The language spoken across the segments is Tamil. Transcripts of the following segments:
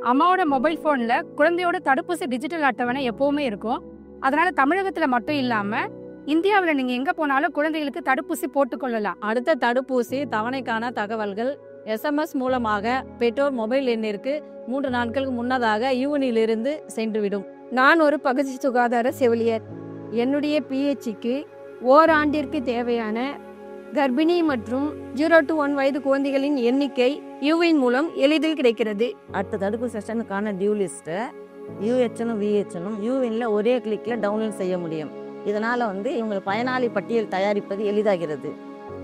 அம்மாவோட மொபைல் போன்ல குழந்தையோட தடுப்பூசி டிஜிட்டல் அட்டவணை எப்பவுமே இருக்கும். அதனால தமிழகத்துல மட்டும் இல்லாம இந்தியாவில் நீங்க எங்க போனாலும் குழந்தைகளுக்கு தடுப்பூசி போட்டுக்கொள்ளலாம். அடுத்த தடுப்பூசி தவணைக்கான தகவல்கள் SMS மூலமாக பெற்றோர் மொபைல் எண்ணிற்கு 3 நாட்களுக்கு முன்னதாக யூனிலிருந்து சென்றுவிடும். நான் ஒரு பகுதி சுகாதார செவிலியர். என்னுடைய PHக்கு ஓராண்டிற்கு தேவையான கர்ப்பிணி மற்றும் 0 to 1 வயது குழந்தைகளின் எண்ணிக்கை யூவின் மூலம் எளிதில் கிடைக்கிறது. அடுத்த தடுப்பு செஷனுக்கான டியூ லிஸ்ட்டை UHனும் VHனும் யூவின்ல ஒரே கிளிக்கில் டவுன்லோட் செய்ய முடியும். இதனால் இவங்க பயனாளி பட்டியல் தயாரிப்பது எளிதாகிறது,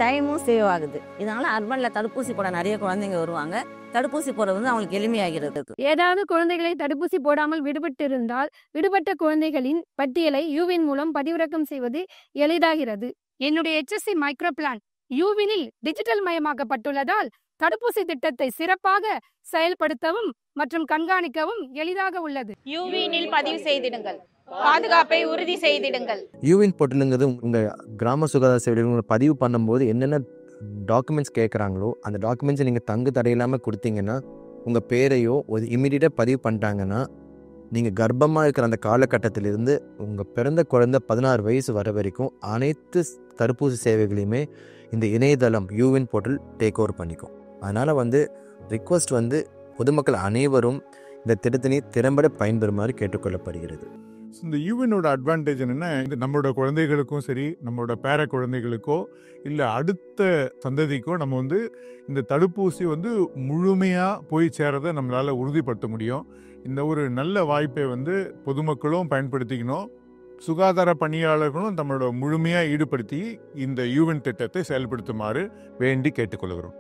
டைமும் சேவ் ஆகுது. இதனால் அர்பனில் தடுப்பூசி போட நிறைய குழந்தைங்க வருவாங்க. தடுப்பூசி போடுறது அவங்களுக்கு எளிமையாகிறது. ஏதாவது குழந்தைகளை தடுப்பூசி போடாமல் விடுபட்டிருந்தால் விடுபட்ட குழந்தைகளின் பட்டியலை யூவின் மூலம் பதிவிறக்கம் செய்வது எளிதாகிறது. என்னுடைய HSC மைக்ரோ பிளான் யூவினில் டிஜிட்டல் மயமாக்கப்பட்டுள்ளதால் தடுப்பூசி திட்டத்தை சிறப்பாக செயல்படுத்தவும் மற்றும் கண்காணிக்கவும் எளிதாக உள்ளது. யூவினில் பதிவு செய்திடுங்கள், பாதுகாப்பை உறுதி செய்திடுங்கள். யூவின் போர்ட்டலுங்கிறது உங்கள் கிராம சுகாதார சேவைகளை பதிவு பண்ணும்போது என்னென்ன டாக்குமெண்ட்ஸ் கேட்குறாங்களோ அந்த டாக்குமெண்ட்ஸை நீங்கள் தங்கு தடையில்லாமல் கொடுத்தீங்கன்னா உங்கள் பேரையோ ஒரு இமீடியட்டாக பதிவு பண்ணிட்டாங்கன்னா நீங்கள் கர்ப்பமாக இருக்கிற அந்த காலகட்டத்திலிருந்து உங்கள் பிறந்த குழந்தை 16 வயசு வர வரைக்கும் அனைத்து தடுப்பூசி சேவைகளையுமே இந்த இணையதளம் யூவின் போர்ட்டல் டேக் ஓவர் பண்ணிக்கும். அதனால் ரிக்வஸ்ட் பொதுமக்கள் அனைவரும் இந்த திட்டத்தினை திறம்பட பயன்பெறுமாறு கேட்டுக்கொள்ளப்படுகிறது. இந்த யூவினோட அட்வான்டேஜ் என்னென்னா, நம்மளோட குழந்தைகளுக்கும் சரி, நம்மளோட பேர குழந்தைகளுக்கோ இல்லை அடுத்த சந்ததிக்கோ நம்ம இந்த தடுப்பூசி முழுமையாக போய் சேரதை நம்மளால் உறுதிப்படுத்த முடியும். இந்த ஒரு நல்ல வாய்ப்பை பொதுமக்களும் பயன்படுத்திக்கணும். சுகாதார பணியாளர்களும் நம்மளோட முழுமையாக ஈடுபடுத்தி இந்த யூவின் திட்டத்தை செயல்படுத்துமாறு வேண்டி கேட்டுக்கொள்கிறோம்.